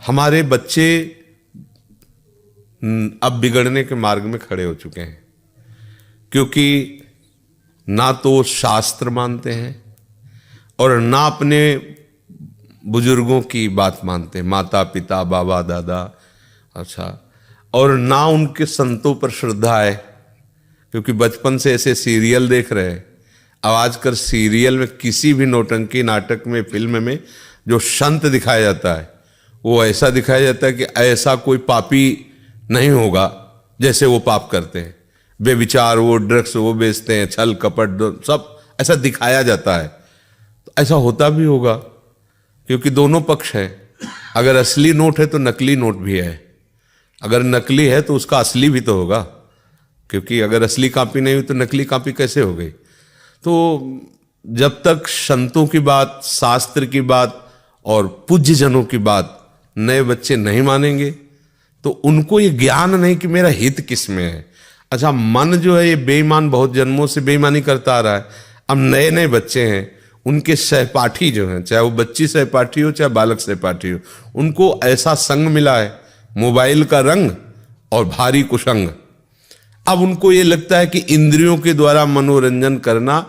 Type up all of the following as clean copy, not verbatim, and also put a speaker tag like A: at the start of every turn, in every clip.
A: हमारे बच्चे अब बिगड़ने के मार्ग में खड़े हो चुके हैं, क्योंकि ना तो शास्त्र मानते हैं और ना अपने बुजुर्गों की बात मानते हैं, माता पिता बाबा दादा, अच्छा, और ना उनके संतों पर श्रद्धा है, क्योंकि बचपन से ऐसे सीरियल देख रहे हैं। अब आजकल सीरियल में किसी भी नौटंकी नाटक में फिल्म में जो संत दिखाया जाता है वो ऐसा दिखाया जाता है कि ऐसा कोई पापी नहीं होगा जैसे वो पाप करते हैं, बेविचार, वो ड्रग्स वो बेचते हैं, छल कपट सब ऐसा दिखाया जाता है। तो ऐसा होता भी होगा, क्योंकि दोनों पक्ष है। अगर असली नोट है तो नकली नोट भी है, अगर नकली है तो उसका असली भी तो होगा, क्योंकि अगर असली कॉपी नहीं हुई तो नकली कॉपी कैसे हो गई। तो जब तक संतों की बात, शास्त्र की बात और पूज्य जनों की बात नए बच्चे नहीं मानेंगे तो उनको ये ज्ञान नहीं कि मेरा हित किस में है। अच्छा, मन जो है ये बेईमान, बहुत जन्मों से बेईमानी करता आ रहा है। अब नए नए बच्चे हैं, उनके सहपाठी जो हैं, चाहे वो बच्ची सहपाठी हो चाहे बालक सहपाठी हो, उनको ऐसा संग मिला है, मोबाइल का रंग और भारी कुसंग। अब उनको ये लगता है कि इंद्रियों के द्वारा मनोरंजन करना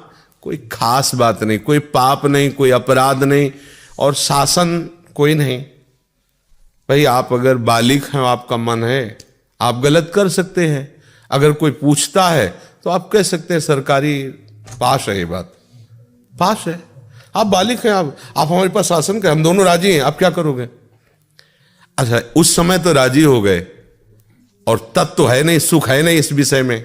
A: कोई खास बात नहीं, कोई पाप नहीं, कोई अपराध नहीं और शासन कोई नहीं। भाई आप अगर बालिग हैं, आपका मन है, आप गलत कर सकते हैं। अगर कोई पूछता है तो आप कह सकते हैं सरकारी पास है, ये बात पास है, आप बालिग हैं, आप हमारे पास शासन का, हम दोनों राजी हैं, आप क्या करोगे। अच्छा, उस समय तो राजी हो गए और तब तो है नहीं, सुख है नहीं इस विषय में।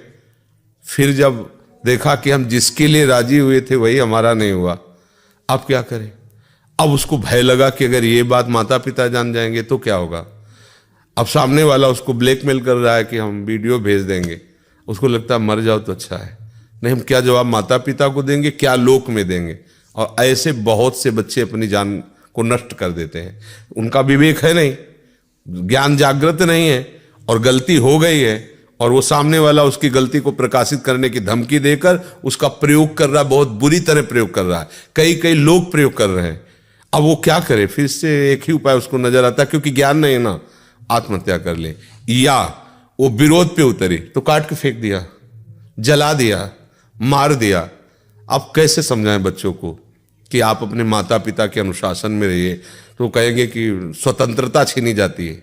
A: फिर जब देखा कि हम जिसके लिए राजी हुए थे वही हमारा नहीं हुआ, अब क्या करें। अब उसको भय लगा कि अगर ये बात माता पिता जान जाएंगे तो क्या होगा। अब सामने वाला उसको ब्लैकमेल कर रहा है कि हम वीडियो भेज देंगे, उसको लगता है मर जाओ तो अच्छा है, नहीं हम क्या जवाब माता पिता को देंगे, क्या लोक में देंगे। और ऐसे बहुत से बच्चे अपनी जान को नष्ट कर देते हैं। उनका विवेक है नहीं, ज्ञान जागृत नहीं है और गलती हो गई है और वो सामने वाला उसकी गलती को प्रकाशित करने की धमकी देकर उसका प्रयोग कर रहा है, बहुत बुरी तरह प्रयोग कर रहा है, कई लोग प्रयोग कर रहे हैं। अब वो क्या करे, फिर से एक ही उपाय उसको नजर आता है, क्योंकि ज्ञान नहीं है ना, आत्महत्या कर ले। या वो विरोध पे उतरी तो काट के फेंक दिया, जला दिया, मार दिया। अब कैसे समझाएं बच्चों को कि आप अपने माता पिता के अनुशासन में रहिए, तो कहेंगे कि स्वतंत्रता छीनी जाती है।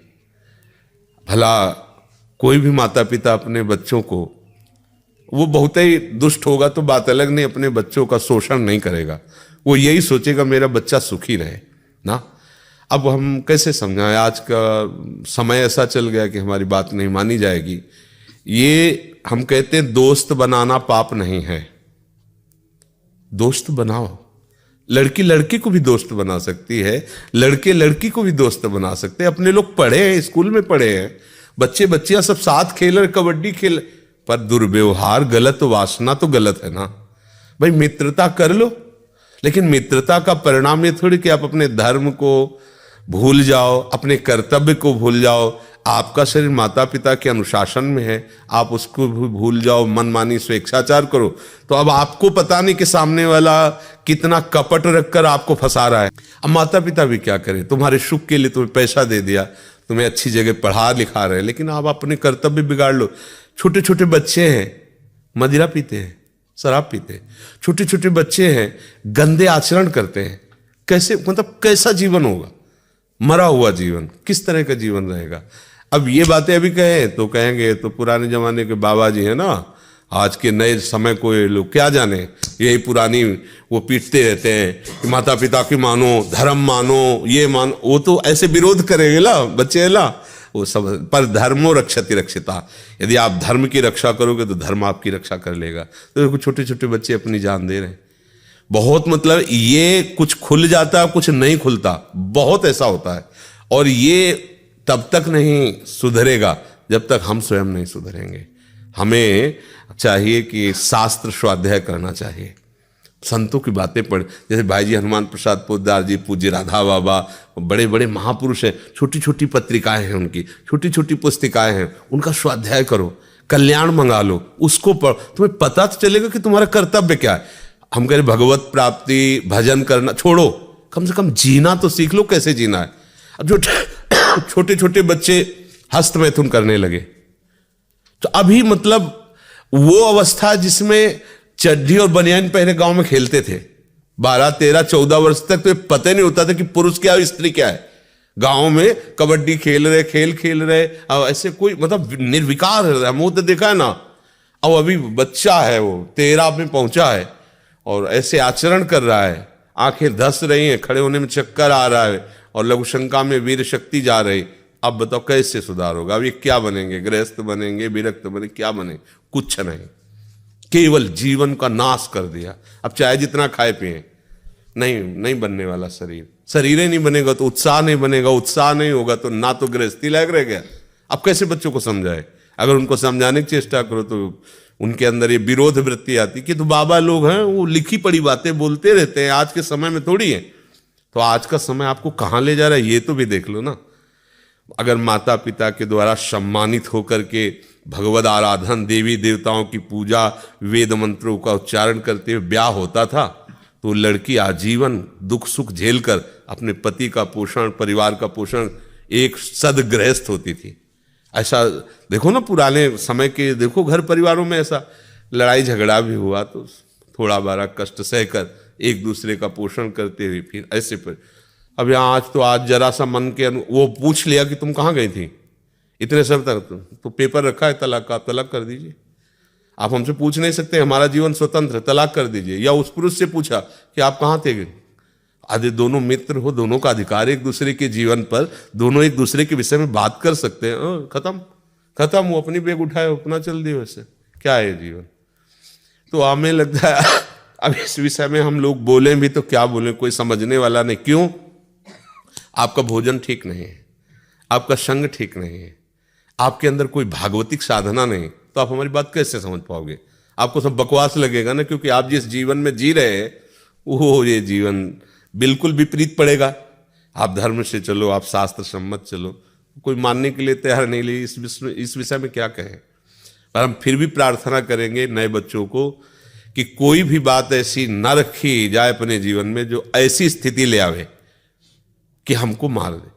A: भला कोई भी माता पिता अपने बच्चों को, वो बहुत ही दुष्ट होगा तो बात अलग, नहीं, अपने बच्चों का शोषण नहीं करेगा, वो यही सोचेगा मेरा बच्चा सुखी रहे ना। अब हम कैसे समझाएं, आज का समय ऐसा चल गया कि हमारी बात नहीं मानी जाएगी। ये हम कहते हैं दोस्त बनाना पाप नहीं है, दोस्त बनाओ। लड़की लड़की को भी दोस्त बना सकती है, लड़के लड़की को भी दोस्त बना सकते हैं। अपने लोग पढ़े हैं, स्कूल में पढ़े हैं, बच्चे बच्चियां सब साथ खेल रहे, कबड्डी खेल, पर दुर्व्यवहार गलत, वासना तो गलत है ना। भाई मित्रता कर लो, लेकिन मित्रता का परिणाम ये थोड़ी कि आप अपने धर्म को भूल जाओ, अपने कर्तव्य को भूल जाओ। आपका शरीर माता पिता के अनुशासन में है, आप उसको भी भूल जाओ, मनमानी स्वेच्छाचार करो, तो अब आपको पता नहीं कि सामने वाला कितना कपट रखकर आपको फंसा रहा है। अब माता पिता भी क्या करें, तुम्हारे सुख के लिए तुम्हें पैसा दे दिया, तुम्हें अच्छी जगह पढ़ा लिखा रहे, लेकिन आप अपने कर्तव्य बिगाड़ लो। छोटे छोटे बच्चे हैं मदिरा पीते हैं, शराब पीते हैं, छोटे छोटे बच्चे हैं गंदे आचरण करते हैं। कैसे, मतलब कैसा जीवन होगा, मरा हुआ जीवन, किस तरह का जीवन रहेगा। अब ये बातें अभी कहें तो कहेंगे तो पुराने जमाने के बाबा जी हैं ना, आज के नए समय को ये लोग क्या जाने, यही पुरानी वो पीटते रहते हैं कि माता पिता की मानो, धर्म मानो, ये मानो। वो तो ऐसे विरोध करेंगे ला बच्चे ला, वो सब। पर धर्मो रक्षति रक्षिता, यदि आप धर्म की रक्षा करोगे तो धर्म आपकी रक्षा कर लेगा। तो छोटे छोटे बच्चे अपनी जान दे रहे हैं। बहुत, मतलब ये कुछ खुल जाता है, कुछ नहीं खुलता, बहुत ऐसा होता है। और ये तब तक नहीं सुधरेगा जब तक हम स्वयं नहीं सुधरेंगे। हमें चाहिए कि शास्त्र स्वाध्याय करना चाहिए, संतों की बातें पढ़, जैसे भाई जी हनुमान प्रसाद पोद्दार जी, पूज्य राधा बाबा, बड़े बड़े महापुरुष हैं, छोटी छोटी पत्रिकाएं हैं उनकी, छोटी छोटी पुस्तिकाएं हैं, उनका स्वाध्याय करो, कल्याण मंगा लो, उसको पढ़, तुम्हें पता तो चलेगा कि तुम्हारा कर्तव्य क्या है। हम कह रहे भगवत प्राप्ति, भजन करना छोड़ो, कम से कम जीना तो सीख लो, कैसे जीना है। अब जो छोटे छोटे बच्चे हस्तमैथुन करने लगे। तो अभी मतलब वो अवस्था जिसमें चड्ढी और बनियान पहने गांव में खेलते थे, 12, 13, 14 वर्ष तक तो ये पता ही नहीं होता था कि पुरुष क्या है स्त्री क्या है। गांव में कबड्डी खेल रहे, खेल खेल रहे, अब ऐसे कोई मतलब निर्विकार है, हम वो तो देखा है ना। अब अभी बच्चा है, वो 13 में पहुंचा है और ऐसे आचरण कर रहा है, आंखें धस रही हैं, खड़े होने में चक्कर आ रहा है और लघु शंका में वीर शक्ति जा रही। अब बताओ कैसे सुधार होगा? अब ये क्या बनेंगे? गृहस्थ बनेंगे, विरक्त बनेंगे, क्या बने? कुछ नहीं, केवल जीवन का नाश कर दिया। अब चाहे जितना खाए पिए, नहीं बनने वाला शरीर। शरीर ही नहीं बनेगा तो उत्साह नहीं बनेगा, उत्साह नहीं होगा तो ना तो गृहस्थी लायक रह गया। अब कैसे बच्चों को समझाए? अगर उनको समझाने की चेष्टा करो तो उनके अंदर ये विरोध वृत्ति आती कि तो बाबा लोग हैं, वो लिखी पड़ी बातें बोलते रहते हैं, आज के समय में थोड़ी है। तो आज का समय आपको कहाँ ले जा रहा है ये तो भी देख लो ना। अगर माता पिता के द्वारा सम्मानित होकर के भगवद आराधन, देवी देवताओं की पूजा, वेद मंत्रों का उच्चारण करते हुए ब्याह होता था तो लड़की आजीवन दुख सुख झेलकर अपने पति का पोषण, परिवार का पोषण, एक सदगृहस्थ होती थी। ऐसा देखो ना पुराने समय के, देखो घर परिवारों में ऐसा लड़ाई झगड़ा भी हुआ तो थोड़ा बारा कष्ट सहकर एक दूसरे का पोषण करते हुए फिर ऐसे पर। अब यहाँ आज जरा सा मन के वो पूछ लिया कि तुम कहाँ गई थी इतने समय तक, तो पेपर रखा है तलाक का, आप तलाक कर दीजिए। आप हमसे पूछ नहीं सकते, हमारा जीवन स्वतंत्र, तलाक कर दीजिए। या उस पुरुष से पूछा कि आप कहाँ थे, आधे दोनों मित्र हो, दोनों का अधिकार एक दूसरे के जीवन पर, दोनों एक दूसरे के विषय में बात कर सकते हैं। खत्म, वो अपनी बैग उठाए अपना चल दिए, वैसे क्या है जीवन। तो हमें लगता है अब इस विषय में हम लोग बोलें भी तो क्या बोलें, कोई समझने वाला नहीं। क्यों? आपका भोजन ठीक नहीं है, आपका संग ठीक नहीं है, आपके अंदर कोई भागवतिक साधना नहीं, तो आप हमारी बात कैसे समझ पाओगे? आपको सब बकवास लगेगा ना, क्योंकि आप जिस जीवन में जी रहे हैं वो ये जीवन बिल्कुल विपरीत पड़ेगा। आप धर्म से चलो, आप शास्त्र सम्मत चलो, कोई मानने के लिए तैयार नहीं। ले इस विषय में क्या कहें। पर हम फिर भी प्रार्थना करेंगे नए बच्चों को कि कोई भी बात ऐसी न रखी जाए अपने जीवन में जो ऐसी स्थिति ले आवे कि हमको मार दे।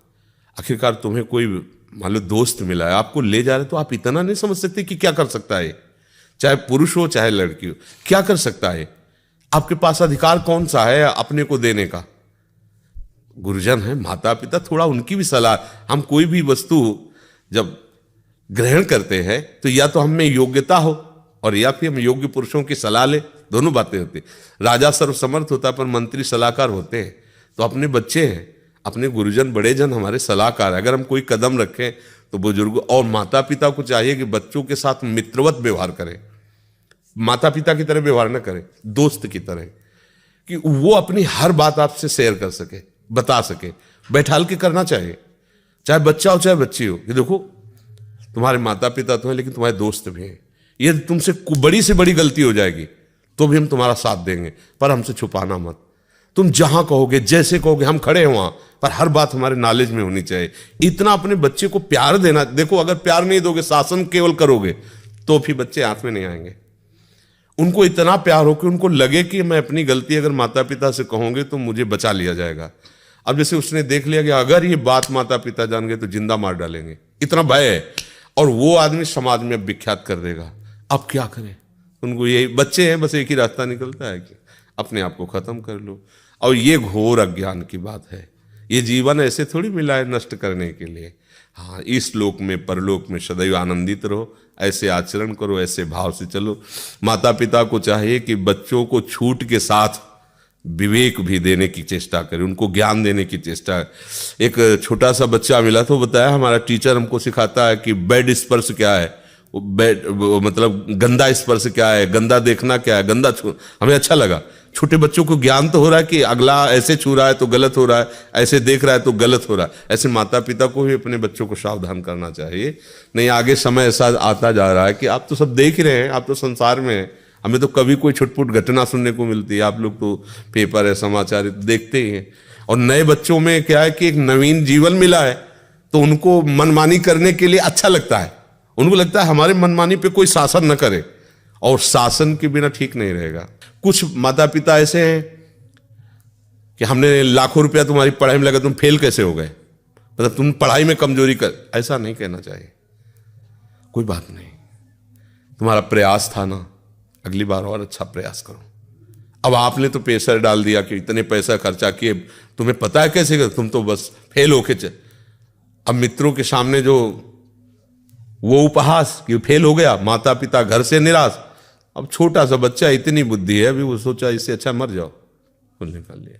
A: आखिरकार तुम्हें कोई मान लो दोस्त मिला है, आपको ले जा रहे, तो आप इतना नहीं समझ सकते कि क्या कर सकता है, चाहे पुरुष हो चाहे लड़की हो, क्या कर सकता है। आपके पास अधिकार कौन सा है अपने को देने का? गुरुजन है, माता पिता, थोड़ा उनकी भी सलाह। हम कोई भी वस्तु जब ग्रहण करते हैं तो या तो हम में योग्यता हो और या फिर हम योग्य पुरुषों की सलाह ले, दोनों बातें होती। राजा सर्वसमर्थ होता है पर मंत्री सलाहकार होते हैं। तो अपने बच्चे हैं, अपने गुरुजन बड़े जन हमारे सलाहकार है। अगर हम कोई कदम रखें तो बुजुर्ग और माता पिता को चाहिए कि बच्चों के साथ मित्रवत व्यवहार करें, माता पिता की तरह व्यवहार न करें, दोस्त की तरह, कि वो अपनी हर बात आपसे शेयर कर सके, बता सके, बैठाल के करना चाहिए। चाहे बच्चा हो चाहे बच्ची हो, कि देखो तुम्हारे माता पिता तो हैं लेकिन तुम्हारे दोस्त भी हैं, ये तुमसे बड़ी से बड़ी गलती हो जाएगी तो भी हम तुम्हारा साथ देंगे, पर हमसे छुपाना मत। तुम जहां कहोगे, जैसे कहोगे, हम खड़े हैं वहां, पर हर बात हमारे नॉलेज में होनी चाहिए। इतना अपने बच्चे को प्यार देना। देखो अगर प्यार नहीं दोगे, शासन केवल करोगे, तो फिर बच्चे हाथ में नहीं आएंगे। उनको इतना प्यार हो कि उनको लगे कि मैं अपनी गलती अगर माता पिता से कहूंगे तो मुझे बचा लिया जाएगा। अब जैसे उसने देख लिया कि अगर ये बात माता पिता जान गए तो जिंदा मार डालेंगे, इतना भय है, और वो आदमी समाज में विख्यात कर देगा। अब क्या करें? उनको यही, बच्चे हैं, बस एक ही रास्ता निकलता है कि अपने आप को खत्म कर लो। और ये घोर अज्ञान की बात है। ये जीवन ऐसे थोड़ी मिला है नष्ट करने के लिए। हाँ, इस लोक में परलोक में सदैव आनंदित रहो, ऐसे आचरण करो, ऐसे भाव से चलो। माता पिता को चाहिए कि बच्चों को छूट के साथ विवेक भी देने की चेष्टा करें, उनको ज्ञान देने की चेष्टा। एक छोटा सा बच्चा मिला तो बताया, हमारा टीचर हमको सिखाता है कि बेड स्पर्श क्या है, मतलब गंदा स्पर्श क्या है, गंदा देखना क्या है, गंदा छू। हमें अच्छा लगा, छोटे बच्चों को ज्ञान तो हो रहा है कि अगला ऐसे छू रहा है तो गलत हो रहा है, ऐसे देख रहा है तो गलत हो रहा है। ऐसे माता पिता को भी अपने बच्चों को सावधान करना चाहिए। नहीं आगे समय ऐसा आता जा रहा है कि आप तो सब देख ही रहे हैं, आप तो संसार में हैं, हमें तो कभी कोई छुटपुट घटना सुनने को मिलती है। आप लोग तो पेपर है, समाचार देखते ही हैं। और नए बच्चों में क्या है कि एक नवीन जीवन मिला है तो उनको मनमानी करने के लिए अच्छा लगता है। उनको लगता है हमारे मनमानी पे कोई शासन न करे, और शासन के बिना ठीक नहीं रहेगा। कुछ माता पिता ऐसे हैं कि हमने लाखों रुपया तुम्हारी पढ़ाई में लगा, तुम फेल कैसे हो गए? मतलब तुम पढ़ाई में कमजोरी कर, ऐसा नहीं कहना चाहिए। कोई बात नहीं, तुम्हारा प्रयास था ना, अगली बार और अच्छा प्रयास करो। अब आपने तो प्रेशर डाल दिया कि इतने पैसा खर्चा किए, तुम्हें पता है कैसे कर, तुम तो बस फेल होके चल। अब मित्रों के सामने जो वो उपहास कि फेल हो गया, माता पिता घर से निराश। अब छोटा सा बच्चा, इतनी बुद्धि है, अभी वो सोचा इससे अच्छा मर जाओ, फुल निकाल लिया।